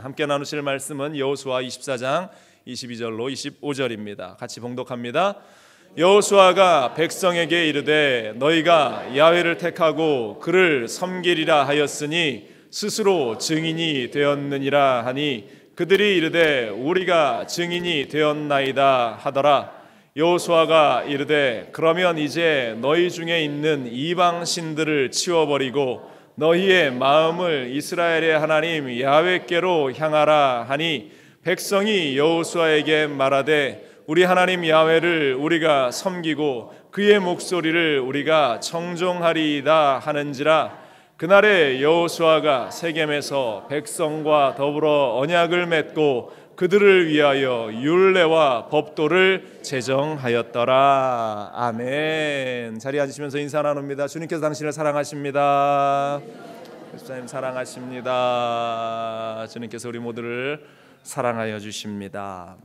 함께 나누실 말씀은 여호수아 24장 22절로 25절입니다. 같이 봉독합니다. 여호수아가 백성에게 이르되 너희가 야훼를 택하고 그를 섬기리라 하였으니 스스로 증인이 되었느니라 하니 그들이 이르되 우리가 증인이 되었나이다 하더라. 여호수아가 이르되 그러면 이제 너희 중에 있는 이방 신들을 치워버리고 너희의 마음을 이스라엘의 하나님 야훼께로 향하라 하니 백성이 여호수아에게 말하되 우리 하나님 야훼를 우리가 섬기고 그의 목소리를 우리가 청종하리이다 하는지라. 그날에 여호수아가 세겜에서 백성과 더불어 언약을 맺고 그들을 위하여 율례와 법도를 제정하였더라. 아멘. 자리에 앉으시면서 인사 나눕니다. 주님께서 당신을 사랑하십니다. 예수님 사랑하십니다. 주님께서 우리 모두를 사랑하여 주십니다.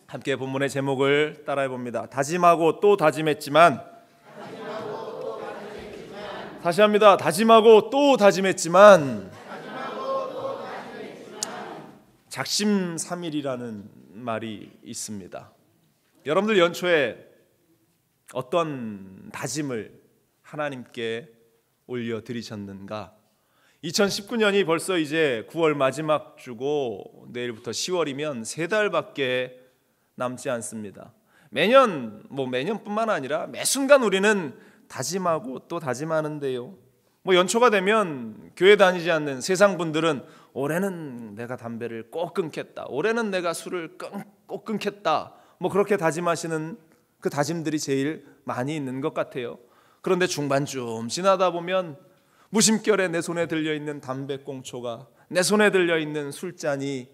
함께 본문의 제목을 따라해 봅니다. 다짐하고 또 다짐했지만, 다시 합니다. 다짐하고 또 다짐했지만 작심삼일이라는 말이 있습니다. 여러분들 연초에 어떤 다짐을 하나님께 올려드리셨는가? 2019년이 벌써 이제 9월 마지막 주고 내일부터 10월이면 3달밖에 남지 않습니다. 매년뿐만 아니라 매 순간 우리는 다짐하고 또 다짐하는데요. 연초가 되면 교회 다니지 않는 세상 분들은 올해는 내가 담배를 꼭 끊겠다, 올해는 내가 술을 꼭 끊겠다, 그렇게 다짐하시는 그 다짐들이 제일 많이 있는 것 같아요. 그런데 중반쯤 지나다 보면 무심결에 내 손에 들려있는 담배꽁초가, 내 손에 들려있는 술잔이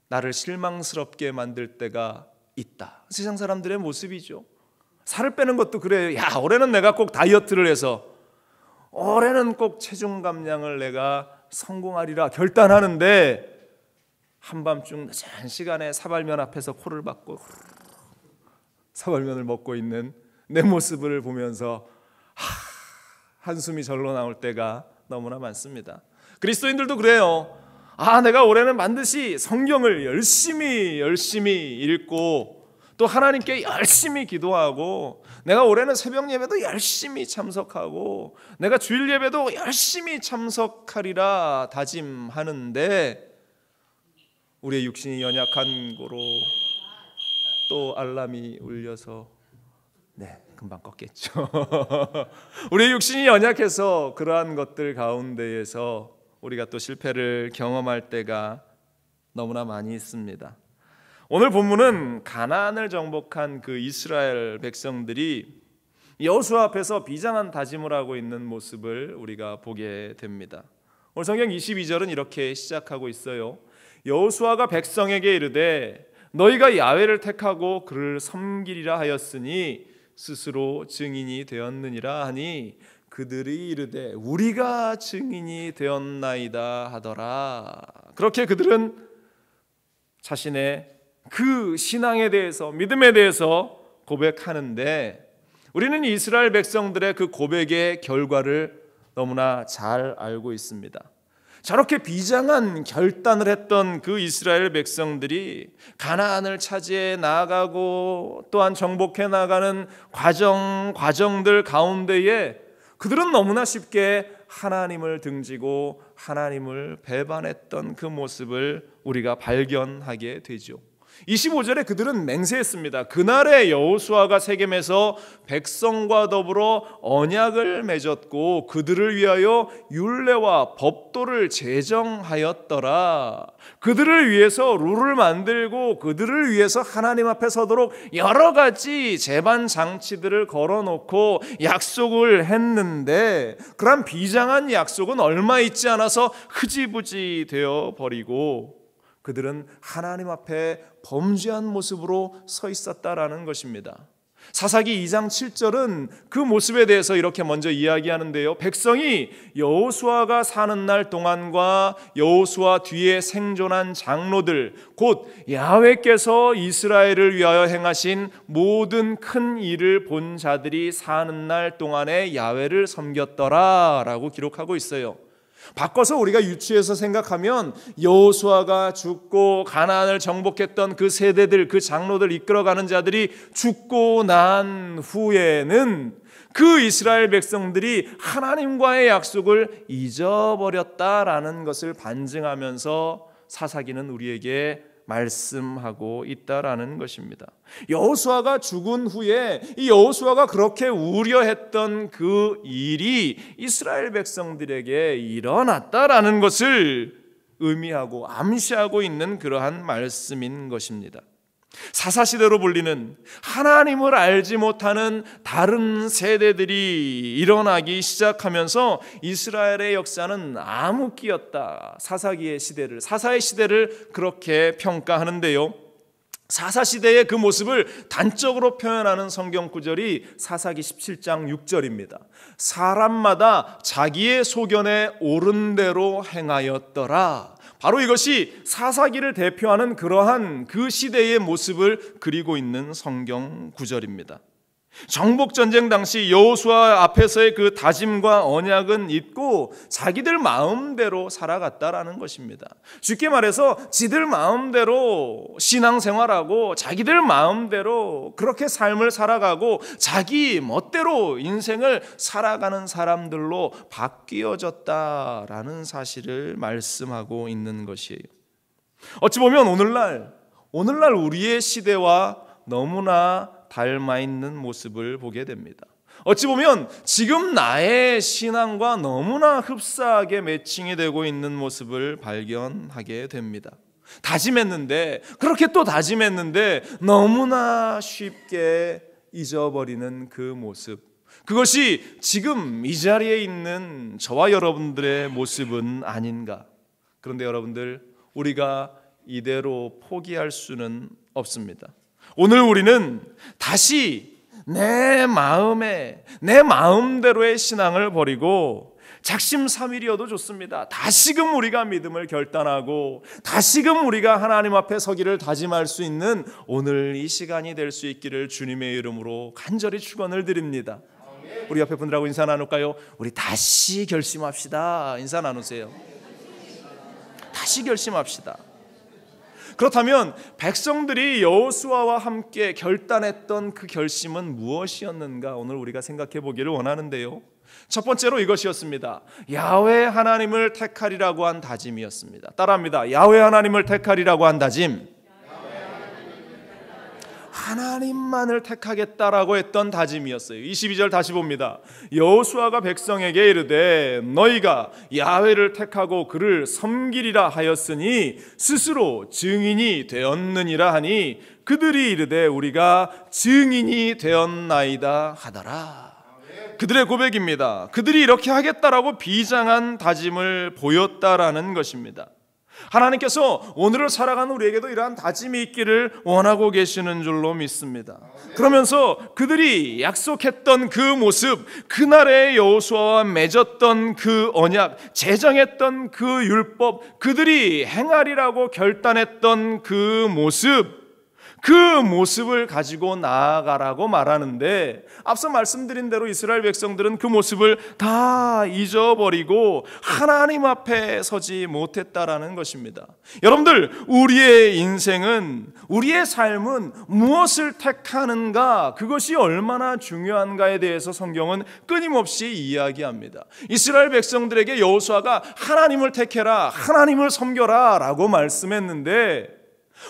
나를 실망스럽게 만들 때가 있다. 세상 사람들의 모습이죠. 살을 빼는 것도 그래요. 야, 올해는 내가 꼭 다이어트를 해서, 올해는 꼭 체중 감량을 내가 성공하리라 결단하는데 한밤중 늦은 시간에 사발면 앞에서 코를 박고 사발면을 먹고 있는 내 모습을 보면서 한숨이 절로 나올 때가 너무나 많습니다. 그리스도인들도 그래요. 내가 올해는 반드시 성경을 열심히 읽고 또 하나님께 열심히 기도하고, 내가 올해는 새벽 예배도 열심히 참석하고, 내가 주일 예배도 열심히 참석하리라 다짐하는데 우리의 육신이 연약한 고로 또 알람이 울려서 금방 껐겠죠. 우리의 육신이 연약해서 그러한 것들 가운데에서 우리가 또 실패를 경험할 때가 너무나 많이 있습니다. 오늘 본문은 가나안을 정복한 그 이스라엘 백성들이 여호수아 앞에서 비장한 다짐을 하고 있는 모습을 우리가 보게 됩니다. 오늘 성경 22절은 이렇게 시작하고 있어요. 여호수아가 백성에게 이르되 너희가 야훼를 택하고 그를 섬기리라 하였으니 스스로 증인이 되었느니라 하니 그들이 이르되 우리가 증인이 되었나이다 하더라. 그렇게 그들은 자신의 그 신앙에 대해서, 믿음에 대해서 고백하는데, 우리는 이스라엘 백성들의 그 고백의 결과를 너무나 잘 알고 있습니다. 저렇게 비장한 결단을 했던 그 이스라엘 백성들이 가나안을 차지해 나아가고 또한 정복해 나가는 과정들 가운데에 그들은 너무나 쉽게 하나님을 등지고 하나님을 배반했던 그 모습을 우리가 발견하게 되죠. 25절에 그들은 맹세했습니다. 그날에 여호수아가 세겜에서 백성과 더불어 언약을 맺었고 그들을 위하여 율례와 법도를 제정하였더라. 그들을 위해서 룰을 만들고 그들을 위해서 하나님 앞에 서도록 여러 가지 제반 장치들을 걸어놓고 약속을 했는데, 그런 비장한 약속은 얼마 있지 않아서 흐지부지 되어 버리고 그들은 하나님 앞에 범죄한 모습으로 서 있었다라는 것입니다. 사사기 2장 7절은 그 모습에 대해서 이렇게 먼저 이야기하는데요. 백성이 여호수아가 사는 날 동안과 여호수아 뒤에 생존한 장로들, 곧 야훼께서 이스라엘을 위하여 행하신 모든 큰 일을 본 자들이 사는 날 동안에 야훼를 섬겼더라 라고 기록하고 있어요. 바꿔서 우리가 유추해서 생각하면 여호수아가 죽고 가나안을 정복했던 그 세대들, 그 장로들 이끌어가는 자들이 죽고 난 후에는 그 이스라엘 백성들이 하나님과의 약속을 잊어버렸다라는 것을 반증하면서 사사기는 우리에게 말씀하고 있다라는 것입니다. 여호수아가 죽은 후에 이 여호수아가 그렇게 우려했던 그 일이 이스라엘 백성들에게 일어났다라는 것을 의미하고 암시하고 있는 그러한 말씀인 것입니다. 사사시대로 불리는 하나님을 알지 못하는 다른 세대들이 일어나기 시작하면서 이스라엘의 역사는 암흑기였다. 사사기의 시대를, 사사의 시대를 그렇게 평가하는데요, 사사시대의 그 모습을 단적으로 표현하는 성경 구절이 사사기 17장 6절입니다. 사람마다 자기의 소견에 옳은 대로 행하였더라. 바로 이것이 사사기를 대표하는 그러한 그 시대의 모습을 그리고 있는 성경 구절입니다. 정복전쟁 당시 여호수아 앞에서의 그 다짐과 언약은 잊고 자기들 마음대로 살아갔다라는 것입니다. 쉽게 말해서 지들 마음대로 신앙생활하고 자기들 마음대로 그렇게 삶을 살아가고 자기 멋대로 인생을 살아가는 사람들로 바뀌어졌다라는 사실을 말씀하고 있는 것이에요. 어찌 보면 오늘날 우리의 시대와 너무나 닮아 있는 모습을 보게 됩니다. 어찌 보면 지금 나의 신앙과 너무나 흡사하게 매칭이 되고 있는 모습을 발견하게 됩니다. 다짐했는데, 그렇게 또 다짐했는데 너무나 쉽게 잊어버리는 그 모습, 그것이 지금 이 자리에 있는 저와 여러분들의 모습은 아닌가. 그런데 여러분들, 우리가 이대로 포기할 수는 없습니다. 오늘 우리는 다시 내 마음대로의 신앙을 버리고 작심삼일이어도 좋습니다. 다시금 우리가 믿음을 결단하고 다시금 우리가 하나님 앞에 서기를 다짐할 수 있는 오늘 이 시간이 될 수 있기를 주님의 이름으로 간절히 축원을 드립니다. 우리 옆에 분들하고 인사 나눌까요? 우리 다시 결심합시다. 인사 나누세요. 다시 결심합시다. 그렇다면 백성들이 여호수아와 함께 결단했던 그 결심은 무엇이었는가? 오늘 우리가 생각해 보기를 원하는데요, 첫 번째로 이것이었습니다. 야훼 하나님을 택하리라고 한 다짐이었습니다. 따라합니다. 야훼 하나님을 택하리라고 한 다짐. 하나님만을 택하겠다라고 했던 다짐이었어요. 22절 다시 봅니다. 여호수아가 백성에게 이르되 너희가 야훼를 택하고 그를 섬기리라 하였으니 스스로 증인이 되었느니라 하니 그들이 이르되 우리가 증인이 되었나이다 하더라. 그들의 고백입니다. 그들이 이렇게 하겠다라고 비장한 다짐을 보였다라는 것입니다. 하나님께서 오늘을 살아가는 우리에게도 이러한 다짐이 있기를 원하고 계시는 줄로 믿습니다. 그러면서 그들이 약속했던 그 모습, 그날의 여호수아와 맺었던 그 언약, 제정했던 그 율법, 그들이 행하리라고 결단했던 그 모습, 그 모습을 가지고 나아가라고 말하는데, 앞서 말씀드린 대로 이스라엘 백성들은 그 모습을 다 잊어버리고 하나님 앞에 서지 못했다라는 것입니다. 여러분들, 우리의 인생은, 우리의 삶은 무엇을 택하는가, 그것이 얼마나 중요한가에 대해서 성경은 끊임없이 이야기합니다. 이스라엘 백성들에게 여호수아가 하나님을 택해라, 하나님을 섬겨라 라고 말씀했는데,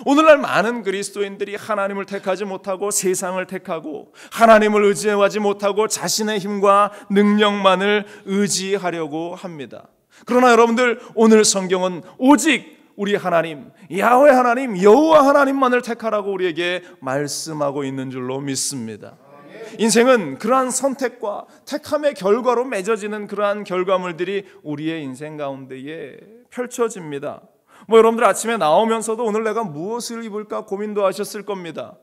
오늘날 많은 그리스도인들이 하나님을 택하지 못하고 세상을 택하고 하나님을 의지하지 못하고 자신의 힘과 능력만을 의지하려고 합니다. 그러나 여러분들, 오늘 성경은 오직 우리 하나님, 야훼 하나님, 여호와 하나님만을 택하라고 우리에게 말씀하고 있는 줄로 믿습니다. 인생은 그러한 선택과 택함의 결과로 맺어지는 그러한 결과물들이 우리의 인생 가운데에 펼쳐집니다. 여러분들 아침에 나오면서도 오늘 내가 무엇을 입을까 고민도 하셨을 겁니다.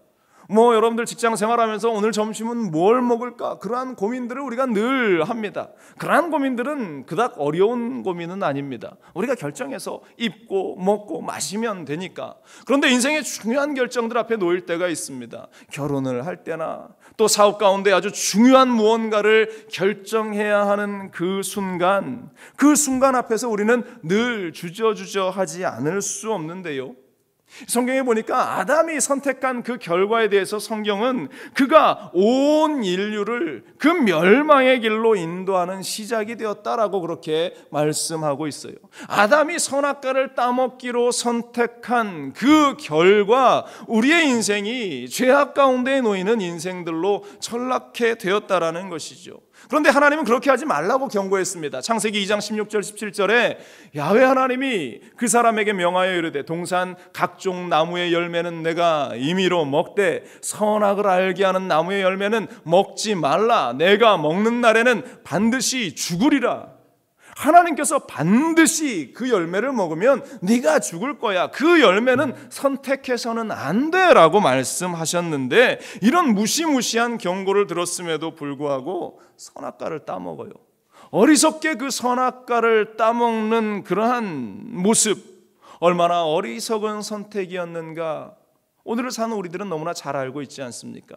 여러분들 직장 생활하면서 오늘 점심은 뭘 먹을까? 그러한 고민들을 우리가 늘 합니다. 그러한 고민들은 그닥 어려운 고민은 아닙니다. 우리가 결정해서 입고 먹고 마시면 되니까. 그런데 인생의 중요한 결정들 앞에 놓일 때가 있습니다. 결혼을 할 때나 또 사업 가운데 아주 중요한 무언가를 결정해야 하는 그 순간 앞에서 우리는 늘 주저하지 않을 수 없는데요. 성경에 보니까 아담이 선택한 그 결과에 대해서 성경은 그가 온 인류를 그 멸망의 길로 인도하는 시작이 되었다라고 그렇게 말씀하고 있어요. 아담이 선악과를 따먹기로 선택한 그 결과 우리의 인생이 죄악 가운데 놓이는 인생들로 전락해 되었다라는 것이죠. 그런데 하나님은 그렇게 하지 말라고 경고했습니다. 창세기 2장 16절 17절에 야훼 하나님이 그 사람에게 명하여 이르되 동산 각종 나무의 열매는 내가 임의로 먹되 선악을 알게 하는 나무의 열매는 먹지 말라. 내가 먹는 날에는 반드시 죽으리라. 하나님께서 반드시 그 열매를 먹으면 네가 죽을 거야. 그 열매는 선택해서는 안 돼라고 말씀하셨는데 이런 무시무시한 경고를 들었음에도 불구하고 선악과를 따먹어요. 어리석게 그 선악과를 따먹는 그러한 모습, 얼마나 어리석은 선택이었는가 오늘을 사는 우리들은 너무나 잘 알고 있지 않습니까?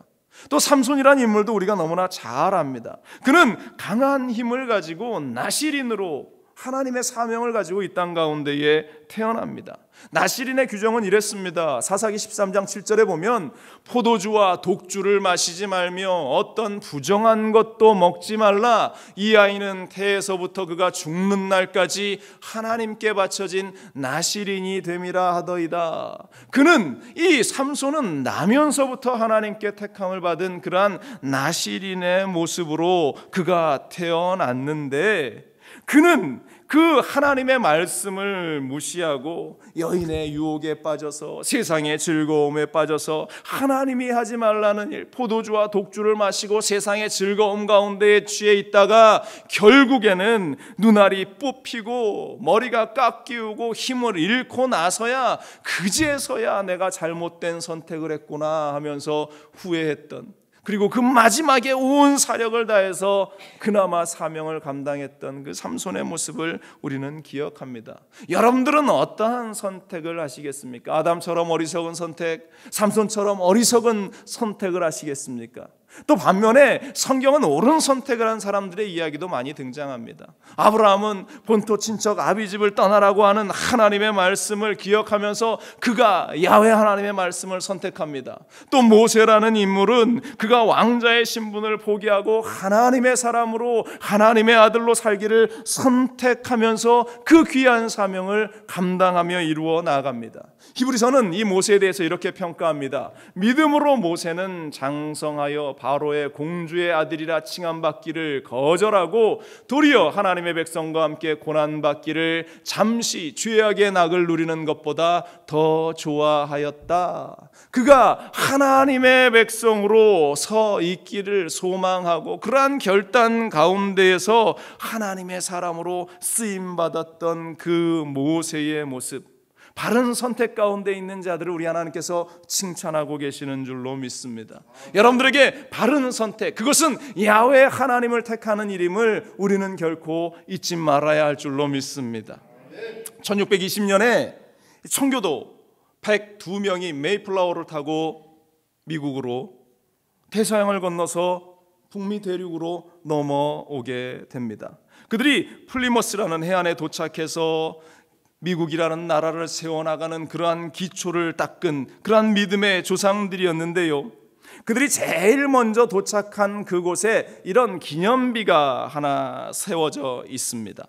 또 삼손이라는 인물도 우리가 너무나 잘 압니다. 그는 강한 힘을 가지고 나실인으로 하나님의 사명을 가지고 이 땅 가운데에 태어납니다. 나실인의 규정은 이랬습니다. 사사기 13장 7절에 보면 포도주와 독주를 마시지 말며 어떤 부정한 것도 먹지 말라. 이 아이는 태에서부터 그가 죽는 날까지 하나님께 바쳐진 나실인이 됨이라 하더이다. 그는 이 삼손은 나면서부터 하나님께 택함을 받은 그러한 나실인의 모습으로 그가 태어났는데 그는 그 하나님의 말씀을 무시하고 여인의 유혹에 빠져서 세상의 즐거움에 빠져서 하나님이 하지 말라는 일, 포도주와 독주를 마시고 세상의 즐거움 가운데 취해 있다가 결국에는 눈알이 뽑히고 머리가 깎이고 힘을 잃고 나서야 그제서야 내가 잘못된 선택을 했구나 하면서 후회했던, 그리고 그 마지막에 온 사력을 다해서 그나마 사명을 감당했던 그 삼손의 모습을 우리는 기억합니다. 여러분들은 어떠한 선택을 하시겠습니까? 아담처럼 어리석은 선택, 삼손처럼 어리석은 선택을 하시겠습니까? 또 반면에 성경은 옳은 선택을 한 사람들의 이야기도 많이 등장합니다. 아브라함은 본토 친척 아비집을 떠나라고 하는 하나님의 말씀을 기억하면서 그가 야훼 하나님의 말씀을 선택합니다. 또 모세라는 인물은 그가 왕자의 신분을 포기하고 하나님의 사람으로 하나님의 아들로 살기를 선택하면서 그 귀한 사명을 감당하며 이루어 나아갑니다. 히브리서는 이 모세에 대해서 이렇게 평가합니다. 믿음으로 모세는 장성하여 바로의 공주의 아들이라 칭함받기를 거절하고 도리어 하나님의 백성과 함께 고난받기를 잠시 죄악의 낙을 누리는 것보다 더 좋아하였다. 그가 하나님의 백성으로 서 있기를 소망하고 그러한 결단 가운데에서 하나님의 사람으로 쓰임받았던 그 모세의 모습, 바른 선택 가운데 있는 자들을 우리 하나님께서 칭찬하고 계시는 줄로 믿습니다. 여러분들에게 바른 선택, 그것은 야훼 하나님을 택하는 일임을 우리는 결코 잊지 말아야 할 줄로 믿습니다. 1620년에 청교도 102명이 메이플라워를 타고 미국으로 대서양을 건너서 북미 대륙으로 넘어오게 됩니다. 그들이 플리머스라는 해안에 도착해서 미국이라는 나라를 세워나가는 그러한 기초를 닦은 그러한 믿음의 조상들이었는데요, 그들이 제일 먼저 도착한 그곳에 이런 기념비가 하나 세워져 있습니다.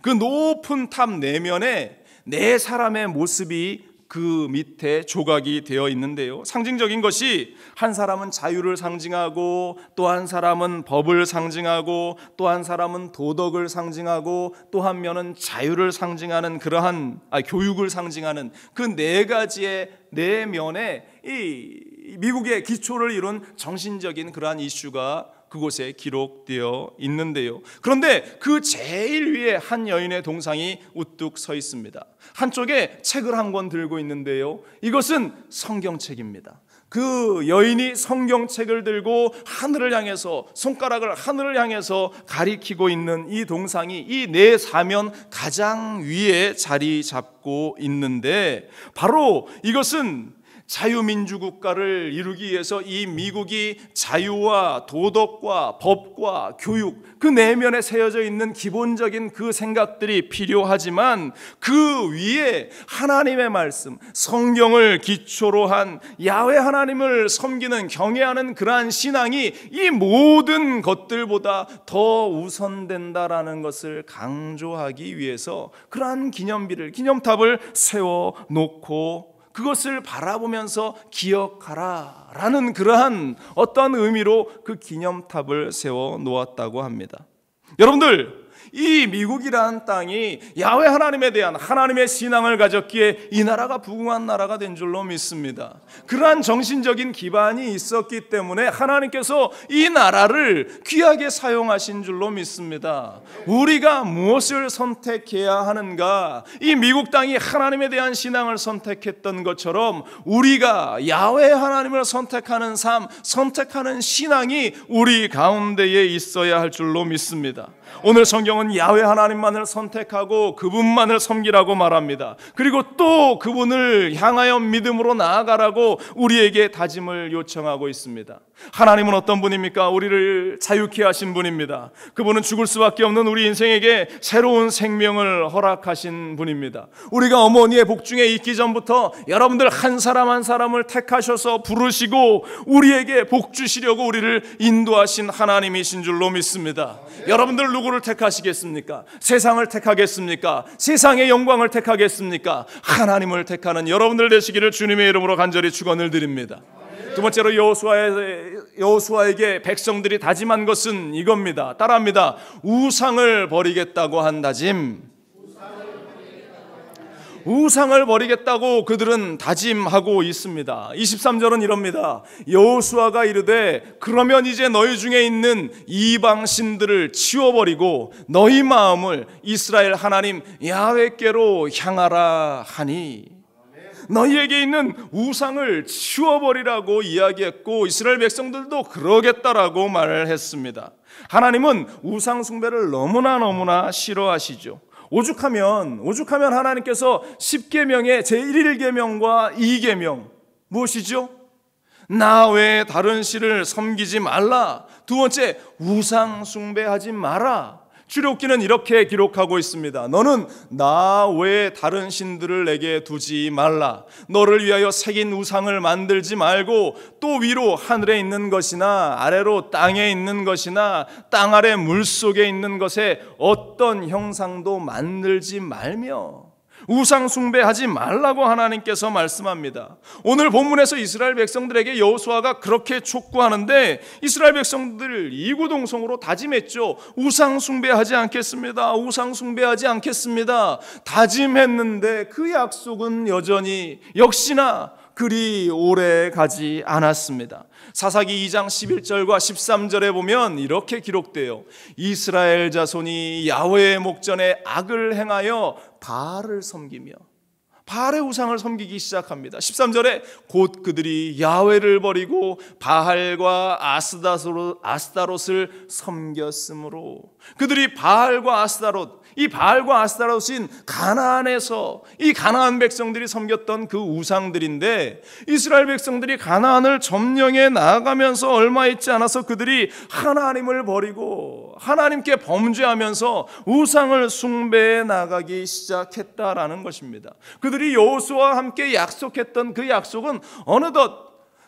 그 높은 탑 내면에 네 사람의 모습이 그 밑에 조각이 되어 있는데요, 상징적인 것이 한 사람은 자유를 상징하고 또 한 사람은 법을 상징하고 또 한 사람은 도덕을 상징하고 또 한 면은 자유를 상징하는 그러한 교육을 상징하는 그 네 가지의 네 면에 이 미국의 기초를 이룬 정신적인 그러한 이슈가 그곳에 기록되어 있는데요, 그런데 그 제일 위에 한 여인의 동상이 우뚝 서 있습니다. 한쪽에 책을 한 권 들고 있는데요, 이것은 성경책입니다. 그 여인이 성경책을 들고 하늘을 향해서 손가락을 하늘을 향해서 가리키고 있는 이 동상이 이 네 사면 가장 위에 자리 잡고 있는데, 바로 이것은 자유민주 국가를 이루기 위해서 이 미국이 자유와 도덕과 법과 교육, 그 내면에 새어져 있는 기본적인 그 생각들이 필요하지만 그 위에 하나님의 말씀, 성경을 기초로 한 야훼 하나님을 섬기는, 경외하는 그러한 신앙이 이 모든 것들보다 더 우선된다라는 것을 강조하기 위해서 그러한 기념탑을 세워놓고 그것을 바라보면서 기억하라 라는 그러한 어떤 의미로 그 기념탑을 세워 놓았다고 합니다. 여러분들, 이 미국이라는 땅이 야훼 하나님에 대한 하나님의 신앙을 가졌기에 이 나라가 부흥한 나라가 된 줄로 믿습니다. 그러한 정신적인 기반이 있었기 때문에 하나님께서 이 나라를 귀하게 사용하신 줄로 믿습니다. 우리가 무엇을 선택해야 하는가? 이 미국 땅이 하나님에 대한 신앙을 선택했던 것처럼 우리가 야훼 하나님을 선택하는 삶, 선택하는 신앙이 우리 가운데에 있어야 할 줄로 믿습니다. 오늘 성경은 야훼 하나님만을 선택하고 그분만을 섬기라고 말합니다. 그리고 또 그분을 향하여 믿음으로 나아가라고 우리에게 다짐을 요청하고 있습니다. 하나님은 어떤 분입니까? 우리를 자유케 하신 분입니다. 그분은 죽을 수밖에 없는 우리 인생에게 새로운 생명을 허락하신 분입니다. 우리가 어머니의 복중에 있기 전부터 여러분들 한 사람 한 사람을 택하셔서 부르시고 우리에게 복 주시려고 우리를 인도하신 하나님이신 줄로 믿습니다. 여러분들 누구를 택하시겠습니까? 세상을 택하겠습니까? 세상의 영광을 택하겠습니까? 하나님을 택하는 여러분들 되시기를 주님의 이름으로 간절히 축원을 드립니다. 두 번째로 여호수아에게 백성들이 다짐한 것은 이겁니다. 따라합니다. 우상을 버리겠다고 한 다짐. 우상을 버리겠다고 그들은 다짐하고 있습니다. 23절은 이럽니다. 여호수아가 이르되 그러면 이제 너희 중에 있는 이방 신들을 치워버리고 너희 마음을 이스라엘 하나님 야훼께로 향하라 하니, 너희에게 있는 우상을 치워버리라고 이야기했고 이스라엘 백성들도 그러겠다라고 말을 했습니다. 하나님은 우상 숭배를 너무나 싫어하시죠. 오죽하면 하나님께서 10계명의 제1계명과 2계명 무엇이죠? 나 외에 다른 신을 섬기지 말라. 두 번째, 우상 숭배하지 마라. 출애굽기는 이렇게 기록하고 있습니다. 너는 나 외에 다른 신들을 내게 두지 말라. 너를 위하여 새긴 우상을 만들지 말고 또 위로 하늘에 있는 것이나 아래로 땅에 있는 것이나 땅 아래 물속에 있는 것에 어떤 형상도 만들지 말며 우상 숭배하지 말라고 하나님께서 말씀합니다. 오늘 본문에서 이스라엘 백성들에게 여호수아가 그렇게 촉구하는데 이스라엘 백성들 이구동성으로 다짐했죠. 우상 숭배하지 않겠습니다. 우상 숭배하지 않겠습니다. 다짐했는데 그 약속은 여전히 역시나 그리 오래 가지 않았습니다. 사사기 2장 11절과 13절에 보면 이렇게 기록돼요. 이스라엘 자손이 야훼의 목전에 악을 행하여 바알을 섬기며 바알의 우상을 섬기기 시작합니다. 13절에 곧 그들이 야훼를 버리고 바알과 아스다롯을 섬겼으므로, 그들이 바알과 아스다롯, 이 바알과 아스타롯인 가나안에서 이 가나안 백성들이 섬겼던 그 우상들인데, 이스라엘 백성들이 가나안을 점령해 나아가면서 얼마 있지 않아서 그들이 하나님을 버리고 하나님께 범죄하면서 우상을 숭배해 나가기 시작했다라는 것입니다. 그들이 여호수아와 함께 약속했던 그 약속은 어느덧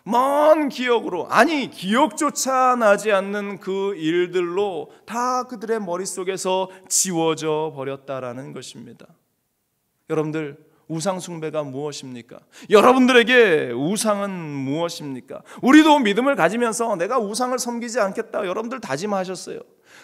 먼 기억으로, 아니 기억조차 나지 않는 그 일들로 다 그들의 머릿속에서 지워져 버렸다라는 것입니다. 여러분들, 우상 숭배가 무엇입니까? 여러분들에게 우상은 무엇입니까? 우리도 믿음을 가지면서 내가 우상을 섬기지 않겠다 여러분들 다짐하셨어요.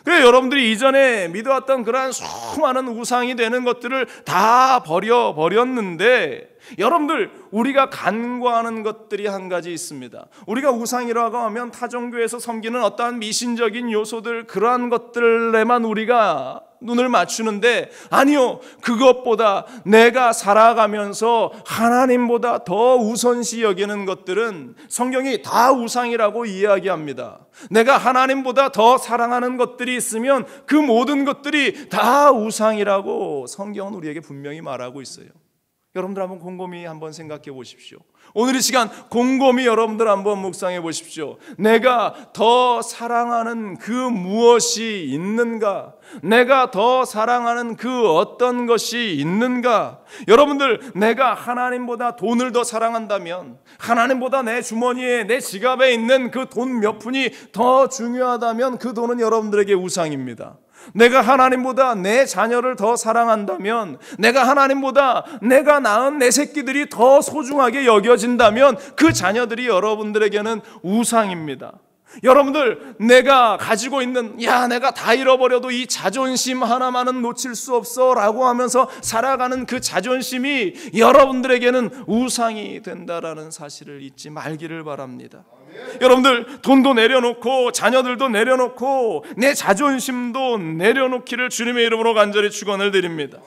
그래, 여러분들이 이전에 믿어왔던 그러한 수많은 우상이 되는 것들을 다 버렸는데, 여러분들, 우리가 간과하는 것들이 한 가지 있습니다. 우리가 우상이라고 하면 타종교에서 섬기는 어떠한 미신적인 요소들, 그러한 것들에만 우리가 눈을 맞추는데, 아니요, 그것보다 내가 살아가면서 하나님보다 더 우선시 여기는 것들은 성경이 다 우상이라고 이야기합니다. 내가 하나님보다 더 사랑하는 것들이 있으면 그 모든 것들이 다 우상이라고 성경은 우리에게 분명히 말하고 있어요. 여러분들 한번 곰곰이 한번 생각해 보십시오. 오늘 이 시간 곰곰이 여러분들 한번 묵상해 보십시오. 내가 더 사랑하는 그 무엇이 있는가? 내가 더 사랑하는 그 어떤 것이 있는가? 여러분들, 내가 하나님보다 돈을 더 사랑한다면, 하나님보다 내 주머니에, 내 지갑에 있는 그 돈 몇 푼이 더 중요하다면 그 돈은 여러분들에게 우상입니다. 내가 하나님보다 내 자녀를 더 사랑한다면, 내가 하나님보다 내가 낳은 내 새끼들이 더 소중하게 여겨진다면 그 자녀들이 여러분들에게는 우상입니다. 여러분들, 내가 가지고 있는, 내가 다 잃어버려도 이 자존심 하나만은 놓칠 수 없어 라고 하면서 살아가는 그 자존심이 여러분들에게는 우상이 된다라는 사실을 잊지 말기를 바랍니다. 여러분들, 돈도 내려놓고 자녀들도 내려놓고 내 자존심도 내려놓기를 주님의 이름으로 간절히 축원을 드립니다.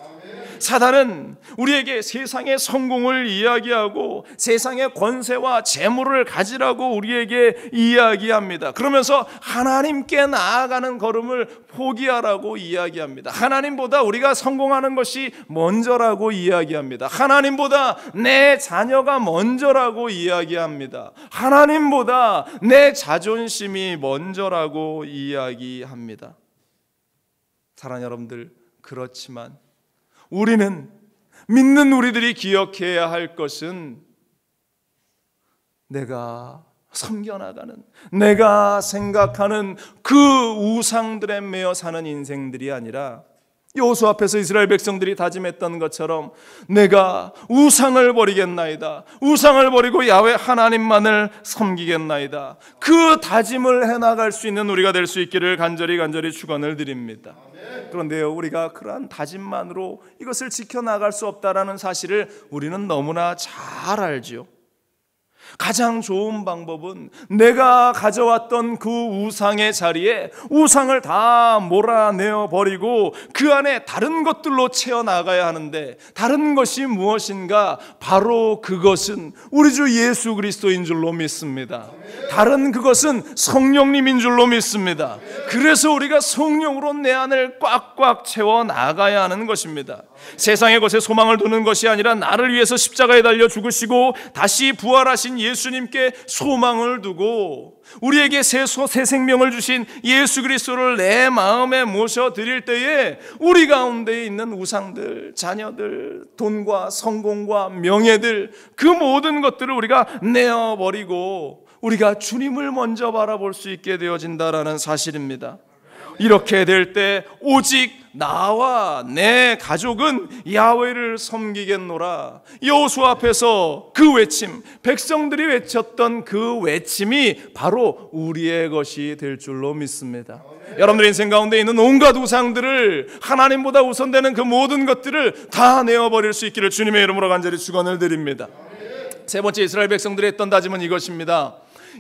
사단은 우리에게 세상의 성공을 이야기하고 세상의 권세와 재물을 가지라고 우리에게 이야기합니다. 그러면서 하나님께 나아가는 걸음을 포기하라고 이야기합니다. 하나님보다 우리가 성공하는 것이 먼저라고 이야기합니다. 하나님보다 내 자녀가 먼저라고 이야기합니다. 하나님보다 내 자존심이 먼저라고 이야기합니다. 사랑하는 여러분들, 그렇지만 우리는, 믿는 우리들이 기억해야 할 것은 내가 섬겨나가는, 내가 생각하는 그 우상들에 매여 사는 인생들이 아니라 여호수아 앞에서 이스라엘 백성들이 다짐했던 것처럼 내가 우상을 버리겠나이다, 우상을 버리고 야훼 하나님만을 섬기겠나이다, 그 다짐을 해나갈 수 있는 우리가 될 수 있기를 간절히 축원을 드립니다. 그런데요, 우리가 그러한 다짐만으로 이것을 지켜나갈 수 없다라는 사실을 우리는 너무나 잘 알지요. 가장 좋은 방법은 내가 가져왔던 그 우상의 자리에 우상을 다 몰아내어 버리고 그 안에 다른 것들로 채워나가야 하는데, 다른 것이 무엇인가? 바로 그것은 우리 주 예수 그리스도인 줄로 믿습니다. 다른 그것은 성령님인 줄로 믿습니다. 그래서 우리가 성령으로 내 안을 꽉꽉 채워나가야 하는 것입니다. 세상의 것에 소망을 두는 것이 아니라 나를 위해서 십자가에 달려 죽으시고 다시 부활하신 예수님께 소망을 두고 우리에게 새 생명을 주신 예수 그리스도를 내 마음에 모셔드릴 때에 우리 가운데 있는 우상들, 자녀들, 돈과 성공과 명예들, 그 모든 것들을 우리가 내어버리고 우리가 주님을 먼저 바라볼 수 있게 되어진다라는 사실입니다. 이렇게 될 때 오직 나와 내 가족은 야훼를 섬기겠노라. 여호수아 앞에서 그 외침, 백성들이 외쳤던 그 외침이 바로 우리의 것이 될 줄로 믿습니다. 여러분들 인생 가운데 있는 온갖 우상들을, 하나님보다 우선되는 그 모든 것들을 다 내어버릴 수 있기를 주님의 이름으로 간절히 축원을 드립니다. 세 번째, 이스라엘 백성들이 했던 다짐은 이것입니다.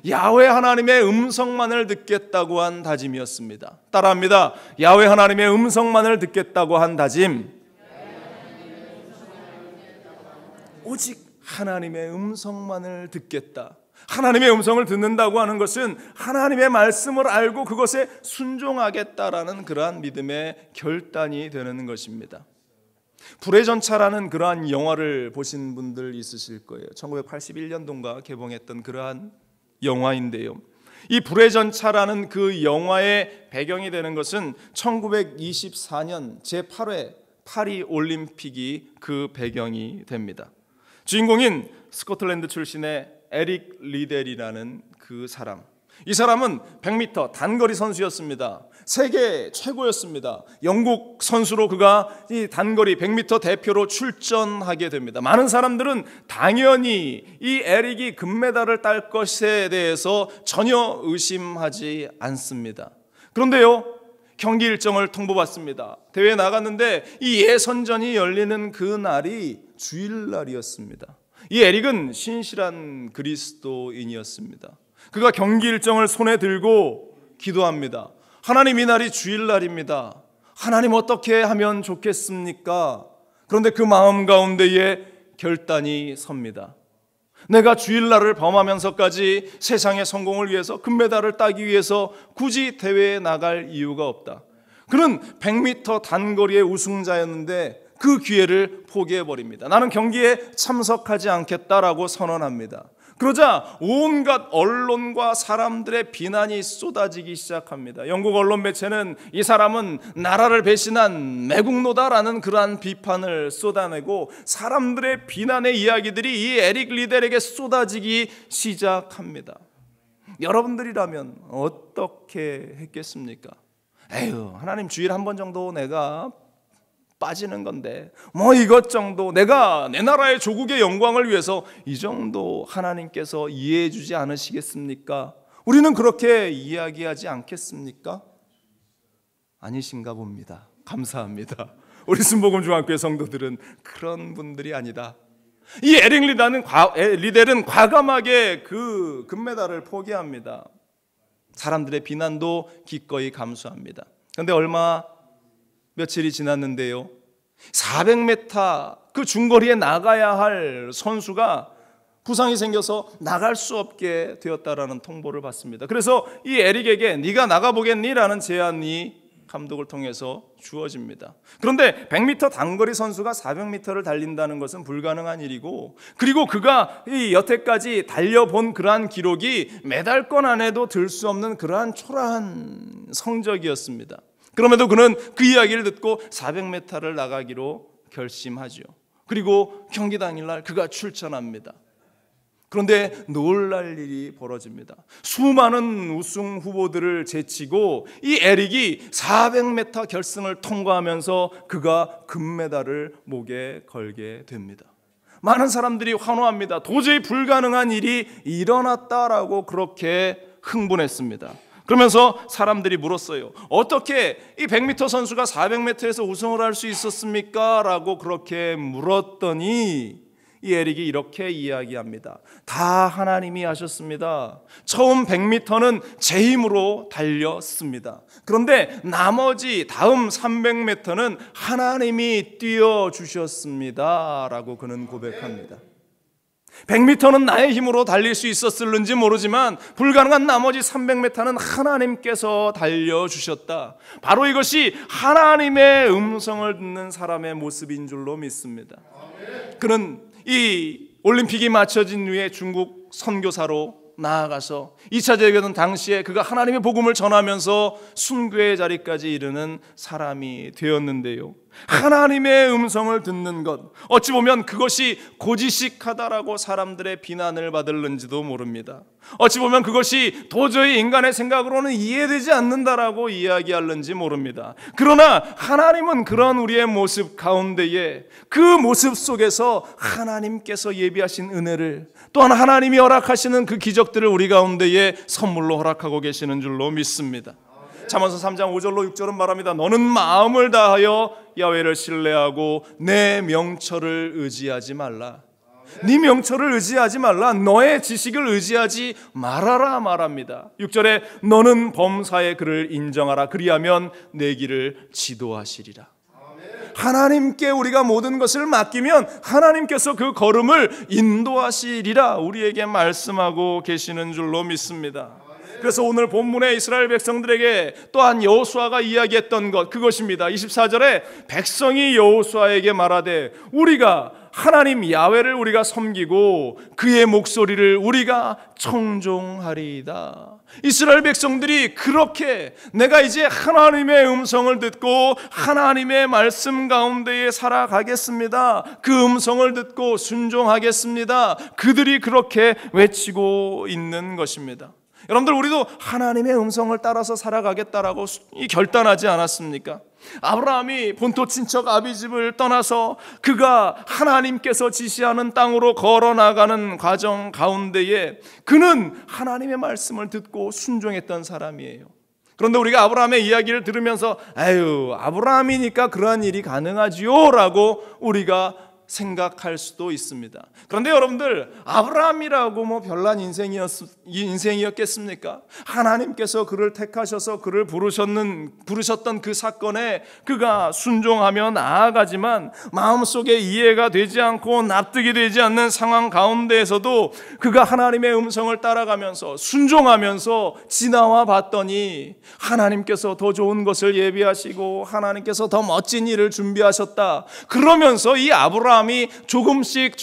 야훼 하나님의 음성만을 듣겠다고 한 다짐이었습니다. 따라합니다. 야훼 하나님의 음성만을 듣겠다고 한 다짐. 오직 하나님의 음성만을 듣겠다. 하나님의 음성을 듣는다고 하는 것은 하나님의 말씀을 알고 그것에 순종하겠다라는 그러한 믿음의 결단이 되는 것입니다. 불의 전차라는 그러한 영화를 보신 분들 있으실 거예요. 1981년도인가 개봉했던 그러한 영화인데요, 이 불의 전차라는 그 영화의 배경이 되는 것은 1924년 제8회 파리 올림픽이 그 배경이 됩니다. 주인공인 스코틀랜드 출신의 에릭 리델이라는 그 사람, 이 사람은 100m 단거리 선수였습니다. 세계 최고였습니다. 영국 선수로 그가 이 단거리 100m 대표로 출전하게 됩니다. 많은 사람들은 당연히 이 에릭이 금메달을 딸 것에 대해서 전혀 의심하지 않습니다. 그런데요, 경기 일정을 통보받습니다. 대회에 나갔는데 이 예선전이 열리는 그 날이 주일날이었습니다. 이 에릭은 신실한 그리스도인이었습니다. 그가 경기 일정을 손에 들고 기도합니다. 하나님, 이 날이 주일날입니다. 하나님 어떻게 하면 좋겠습니까? 그런데 그 마음 가운데에 결단이 섭니다. 내가 주일날을 범하면서까지 세상의 성공을 위해서 금메달을 따기 위해서 굳이 대회에 나갈 이유가 없다. 그는 100m 단거리의 우승자였는데 그 기회를 포기해버립니다. 나는 경기에 참석하지 않겠다라고 선언합니다. 그러자 온갖 언론과 사람들의 비난이 쏟아지기 시작합니다. 영국 언론 매체는 이 사람은 나라를 배신한 매국노다라는 그러한 비판을 쏟아내고 사람들의 비난의 이야기들이 이 에릭 리델에게 쏟아지기 시작합니다. 여러분들이라면 어떻게 했겠습니까? 에휴, 하나님 주일 한 번 정도 내가 빠지는 건데 뭐 이것 정도 내가 내 나라의 조국의 영광을 위해서 이 정도 하나님께서 이해해 주지 않으시겠습니까? 우리는 그렇게 이야기하지 않겠습니까? 아니신가 봅니다. 감사합니다. 우리 순복음중앙교회 성도들은 그런 분들이 아니다. 이 에릭 리델은 과감하게 그 금메달을 포기합니다. 사람들의 비난도 기꺼이 감수합니다. 그런데 며칠이 지났는데요, 400m 그 중거리에 나가야 할 선수가 부상이 생겨서 나갈 수 없게 되었다라는 통보를 받습니다. 그래서 이 에릭에게 네가 나가보겠니? 라는 제안이 감독을 통해서 주어집니다. 그런데 100m 단거리 선수가 400m를 달린다는 것은 불가능한 일이고, 그리고 그가 이 여태까지 달려본 그러한 기록이 메달권 안에도 들 수 없는 그러한 초라한 성적이었습니다. 그럼에도 그는 그 이야기를 듣고 400m를 나가기로 결심하죠. 그리고 경기 당일날 그가 출전합니다. 그런데 놀랄 일이 벌어집니다. 수많은 우승 후보들을 제치고 이 에릭이 400m 결승을 통과하면서 그가 금메달을 목에 걸게 됩니다. 많은 사람들이 환호합니다. 도저히 불가능한 일이 일어났다라고 그렇게 흥분했습니다. 그러면서 사람들이 물었어요. 어떻게 이 100m 선수가 400m에서 우승을 할 수 있었습니까? 라고 그렇게 물었더니 이 에릭이 이렇게 이야기합니다. 다 하나님이 하셨습니다. 처음 100m는 제 힘으로 달렸습니다. 그런데 나머지 다음 300m는 하나님이 뛰어주셨습니다. 라고 그는 고백합니다. 100m는 나의 힘으로 달릴 수 있었을는지 모르지만 불가능한 나머지 300m는 하나님께서 달려주셨다. 바로 이것이 하나님의 음성을 듣는 사람의 모습인 줄로 믿습니다. 그는 이 올림픽이 마쳐진 후에 중국 선교사로 나아가서 2차 대교전 당시에 그가 하나님의 복음을 전하면서 순교의 자리까지 이르는 사람이 되었는데요, 하나님의 음성을 듣는 것, 어찌 보면 그것이 고지식하다라고 사람들의 비난을 받을는지도 모릅니다. 어찌 보면 그것이 도저히 인간의 생각으로는 이해되지 않는다라고 이야기할는지 모릅니다. 그러나 하나님은 그런 우리의 모습 가운데에, 그 모습 속에서 하나님께서 예비하신 은혜를, 또한 하나님이 허락하시는 그 기적들을 우리 가운데에 선물로 허락하고 계시는 줄로 믿습니다. 잠언서 3장 5절로 6절은 말합니다. 너는 마음을 다하여 야훼를 신뢰하고 내 명철을 의지하지 말라. 네 명철을 의지하지 말라. 너의 지식을 의지하지 말아라 말합니다. 6절에 너는 범사의 그를 인정하라. 그리하면 내 길을 지도하시리라. 하나님께 우리가 모든 것을 맡기면 하나님께서 그 걸음을 인도하시리라 우리에게 말씀하고 계시는 줄로 믿습니다. 그래서 오늘 본문의 이스라엘 백성들에게 또한 여호수아가 이야기했던 것, 그것입니다. 24절에 백성이 여호수아에게 말하되 우리가 하나님 야훼를 우리가 섬기고 그의 목소리를 우리가 청종하리이다. 이스라엘 백성들이 그렇게 내가 이제 하나님의 음성을 듣고 하나님의 말씀 가운데에 살아가겠습니다, 그 음성을 듣고 순종하겠습니다, 그들이 그렇게 외치고 있는 것입니다. 여러분들, 우리도 하나님의 음성을 따라서 살아가겠다라고 결단하지 않았습니까? 아브라함이 본토 친척 아비집을 떠나서 그가 하나님께서 지시하는 땅으로 걸어나가는 과정 가운데에 그는 하나님의 말씀을 듣고 순종했던 사람이에요. 그런데 우리가 아브라함의 이야기를 들으면서 아유, 아브라함이니까 그러한 일이 가능하지요 라고 우리가 생각할 수도 있습니다. 그런데 여러분들, 아브라함이라고 별난 인생이었겠습니까? 하나님께서 그를 택하셔서 그를 부르셨던 그 사건에 그가 순종하며 나아가지만 마음속에 이해가 되지 않고 납득이 되지 않는 상황 가운데에서도 그가 하나님의 음성을 따라가면서 순종하면서 지나와 봤더니 하나님께서 더 좋은 것을 예비하시고 하나님께서 더 멋진 일을 준비하셨다. 그러면서 이 아브라함이 조금씩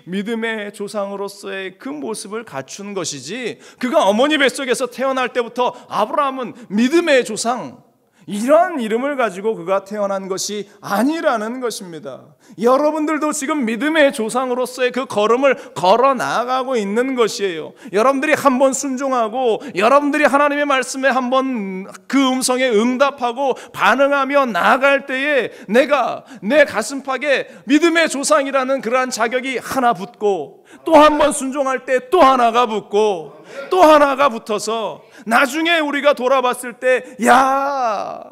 믿음의 조상으로서의 그 모습을 갖춘 것이지, 그가 어머니 뱃속에서 태어날 때부터 아브라함은 믿음의 조상, 이러한 이름을 가지고 그가 태어난 것이 아니라는 것입니다. 여러분들도 지금 믿음의 조상으로서의 그 걸음을 걸어 나아가고 있는 것이에요. 여러분들이 한번 순종하고 여러분들이 하나님의 말씀에 한번 그 음성에 응답하고 반응하며 나아갈 때에 내가 내 가슴팍에 믿음의 조상이라는 그러한 자격이 하나 붙고, 또 한 번 순종할 때 또 하나가 붙고 또 하나가 붙어서 나중에 우리가 돌아봤을 때, 야,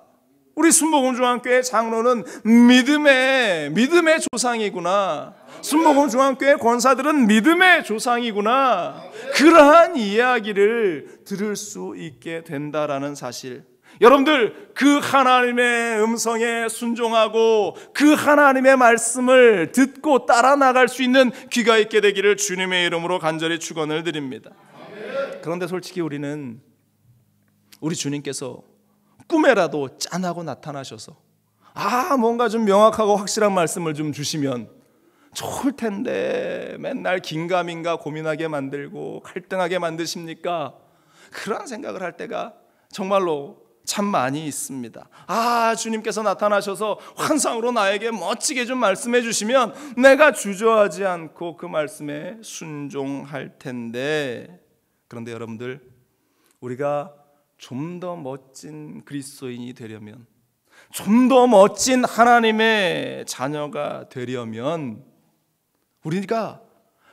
우리 순복음중앙교회 장로는 믿음의 조상이구나, 순복음중앙교회 권사들은 믿음의 조상이구나, 그러한 이야기를 들을 수 있게 된다라는 사실. 여러분들, 그 하나님의 음성에 순종하고 그 하나님의 말씀을 듣고 따라 나갈 수 있는 귀가 있게 되기를 주님의 이름으로 간절히 축원을 드립니다. 그런데 솔직히 우리는 우리 주님께서 꿈에라도 짠하고 나타나셔서 뭔가 좀 명확하고 확실한 말씀을 좀 주시면 좋을 텐데 맨날 긴가민가 고민하게 만들고 갈등하게 만드십니까? 그런 생각을 할 때가 정말로 참 많이 있습니다. 주님께서 나타나셔서 환상으로 나에게 멋지게 좀 말씀해 주시면 내가 주저하지 않고 그 말씀에 순종할 텐데, 그런데 여러분들, 우리가 좀 더 멋진 그리스도인이 되려면, 좀 더 멋진 하나님의 자녀가 되려면 우리가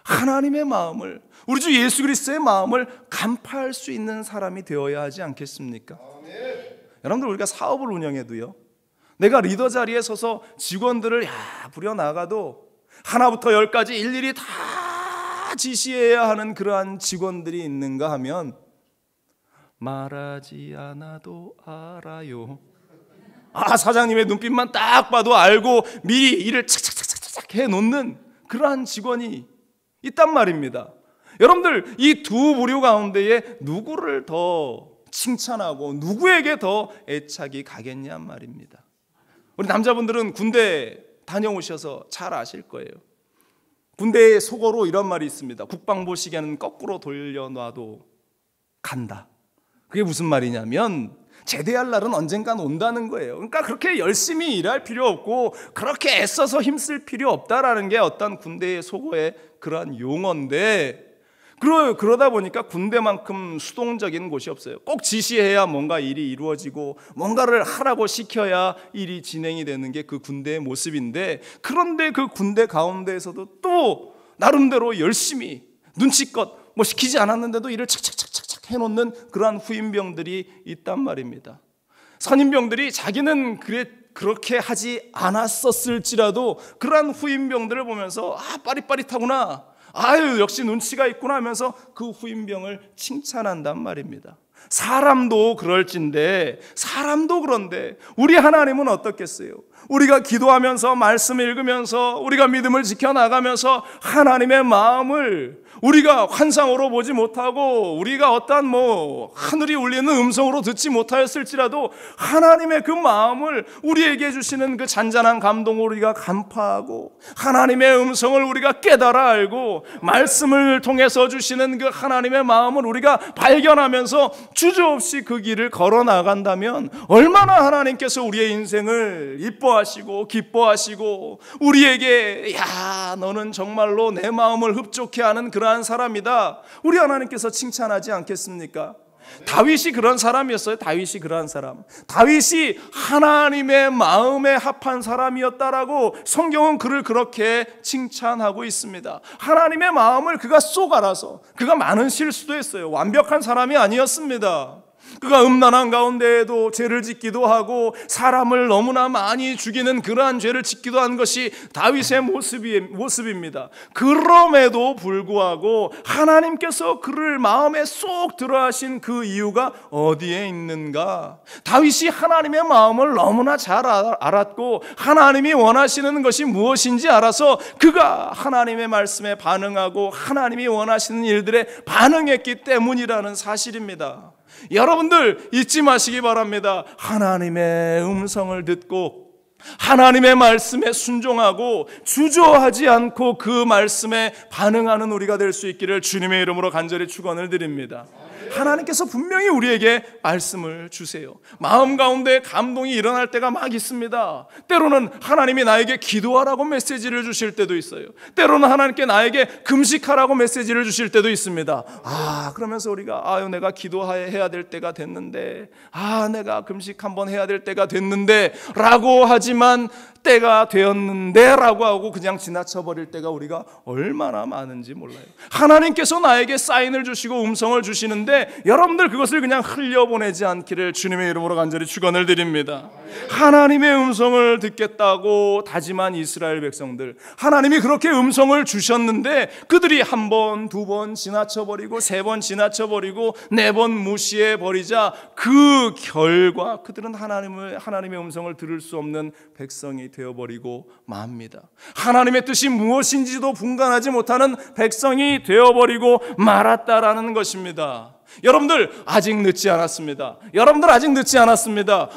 하나님의 마음을, 우리 주 예수 그리스도의 마음을 간파할 수 있는 사람이 되어야 하지 않겠습니까? 여러분들, 우리가 사업을 운영해도요, 내가 리더 자리에 서서 직원들을 부려나가도 하나부터 열까지 일일이 다 지시해야 하는 그러한 직원들이 있는가 하면 말하지 않아도 알아요. 사장님의 눈빛만 딱 봐도 알고 미리 일을 착착착착 해놓는 그러한 직원이 있단 말입니다. 여러분들, 이 두 부류 가운데에 누구를 더 칭찬하고 누구에게 더 애착이 가겠냐 말입니다. 우리 남자분들은 군대 다녀오셔서 잘 아실 거예요. 군대의 속어로 이런 말이 있습니다. 국방부 시계는 거꾸로 돌려놔도 간다. 그게 무슨 말이냐면 제대할 날은 언젠간 온다는 거예요. 그러니까 그렇게 열심히 일할 필요 없고 그렇게 애써서 힘쓸 필요 없다라는 게 어떤 군대의 속어의 그러한 용어인데, 그러다 보니까 군대만큼 수동적인 곳이 없어요. 꼭 지시해야 뭔가 일이 이루어지고 뭔가를 하라고 시켜야 일이 진행이 되는 게 그 군대의 모습인데, 그런데 그 군대 가운데에서도 또 나름대로 열심히 눈치껏 시키지 않았는데도 일을 착착착착 해놓는 그러한 후임병들이 있단 말입니다. 선임병들이 자기는 그렇게 하지 않았었을지라도 그러한 후임병들을 보면서 빠릿빠릿하구나, 역시 눈치가 있구나 하면서 그 후임병을 칭찬한단 말입니다. 사람도 그럴진데, 사람도 그런데 우리 하나님은 어떻겠어요? 우리가 기도하면서 말씀 읽으면서 우리가 믿음을 지켜나가면서 하나님의 마음을 우리가 환상으로 보지 못하고 우리가 어떠한 하늘이 울리는 음성으로 듣지 못하였을지라도 하나님의 그 마음을 우리에게 주시는 그 잔잔한 감동을 우리가 간파하고 하나님의 음성을 우리가 깨달아 알고 말씀을 통해서 주시는 그 하나님의 마음을 우리가 발견하면서 주저없이 그 길을 걸어 나간다면 얼마나 하나님께서 우리의 인생을 이뻐하시고 기뻐하시고 우리에게 너는 정말로 내 마음을 흡족해 하는 그러한 사람이다, 우리 하나님께서 칭찬하지 않겠습니까? 다윗이 그런 사람이었어요. 다윗이 그러한 사람, 다윗이 하나님의 마음에 합한 사람이었다라고 성경은 그를 그렇게 칭찬하고 있습니다. 하나님의 마음을 그가 쏙 알아서, 그가 많은 실수도 했어요. 완벽한 사람이 아니었습니다. 그가 음란한 가운데에도 죄를 짓기도 하고 사람을 너무나 많이 죽이는 그러한 죄를 짓기도 한 것이 다윗의 모습입니다. 그럼에도 불구하고 하나님께서 그를 마음에 쏙 들어하신 그 이유가 어디에 있는가? 다윗이 하나님의 마음을 너무나 잘 알았고 하나님이 원하시는 것이 무엇인지 알아서 그가 하나님의 말씀에 반응하고 하나님이 원하시는 일들에 반응했기 때문이라는 사실입니다. 여러분들 잊지 마시기 바랍니다. 하나님의 음성을 듣고 하나님의 말씀에 순종하고 주저하지 않고 그 말씀에 반응하는 우리가 될 수 있기를 주님의 이름으로 간절히 축원을 드립니다. 하나님께서 분명히 우리에게 말씀을 주세요. 마음 가운데 감동이 일어날 때가 막 있습니다. 때로는 하나님이 나에게 기도하라고 메시지를 주실 때도 있어요. 때로는 하나님께 나에게 금식하라고 메시지를 주실 때도 있습니다. 그러면서 우리가 내가 기도해야 될 때가 됐는데, 내가 금식 한번 해야 될 때가 됐는데 라고 하지만 때가 되었는데 라고 하고 그냥 지나쳐버릴 때가 우리가 얼마나 많은지 몰라요. 하나님께서 나에게 사인을 주시고 음성을 주시는데 여러분들 그것을 그냥 흘려보내지 않기를 주님의 이름으로 간절히 축원을 드립니다. 하나님의 음성을 듣겠다고 다짐한 이스라엘 백성들, 하나님이 그렇게 음성을 주셨는데 그들이 한 번, 두 번 지나쳐버리고 세 번 지나쳐버리고 네 번 무시해버리자 그 결과 그들은 하나님의 음성을 들을 수 없는 백성이 되어버리고 맙니다. 하나님의 뜻이 무엇인지도 분간하지 못하는 백성이 되어버리고 말았다라는 것입니다. 여러분들 아직 늦지 않았습니다.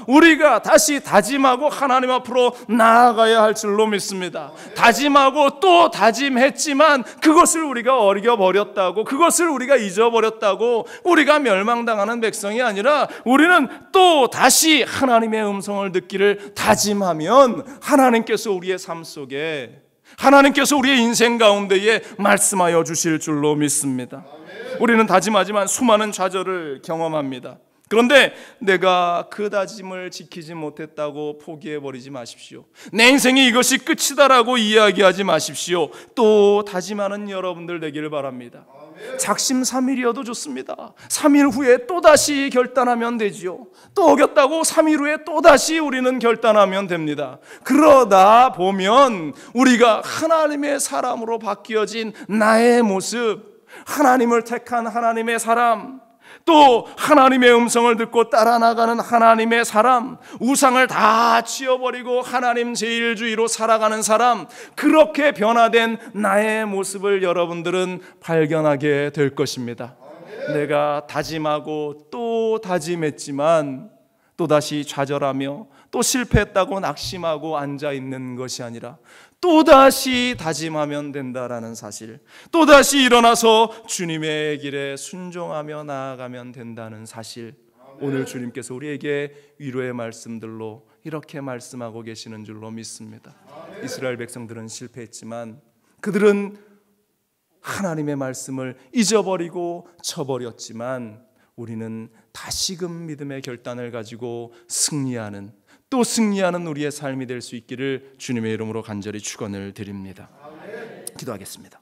우리가 다시 다짐하고 하나님 앞으로 나아가야 할 줄로 믿습니다. 다짐하고 또 다짐했지만 그것을 우리가 어겨버렸다고, 그것을 우리가 잊어버렸다고 우리가 멸망당하는 백성이 아니라 우리는 또 다시 하나님의 음성을 듣기를 다짐하면 하나님께서 우리의 삶 속에, 하나님께서 우리의 인생 가운데에 말씀하여 주실 줄로 믿습니다. 우리는 다짐하지만 수많은 좌절을 경험합니다. 그런데 내가 그 다짐을 지키지 못했다고 포기해버리지 마십시오. 내 인생이 이것이 끝이다라고 이야기하지 마십시오. 또 다짐하는 여러분들 되기를 바랍니다. 작심 3일이어도 좋습니다. 3일 후에 또다시 결단하면 되지요. 또 어겼다고 3일 후에 또다시 우리는 결단하면 됩니다. 그러다 보면 우리가 하나님의 사람으로 바뀌어진 나의 모습, 하나님을 택한 하나님의 사람, 또 하나님의 음성을 듣고 따라 나가는 하나님의 사람, 우상을 다 치워버리고 하나님 제일주의로 살아가는 사람, 그렇게 변화된 나의 모습을 여러분들은 발견하게 될 것입니다. 내가 다짐하고 또 다짐했지만 또다시 좌절하며 또 실패했다고 낙심하고 앉아있는 것이 아니라 또다시 다짐하면 된다라는 사실, 또다시 일어나서 주님의 길에 순종하며 나아가면 된다는 사실, 오늘 주님께서 우리에게 위로의 말씀들로 이렇게 말씀하고 계시는 줄로 믿습니다. 이스라엘 백성들은 실패했지만 그들은 하나님의 말씀을 잊어버리고 쳐버렸지만 우리는 다시금 믿음의 결단을 가지고 승리하는, 또 승리하는 우리의 삶이 될 수 있기를 주님의 이름으로 간절히 축원을 드립니다. 기도하겠습니다.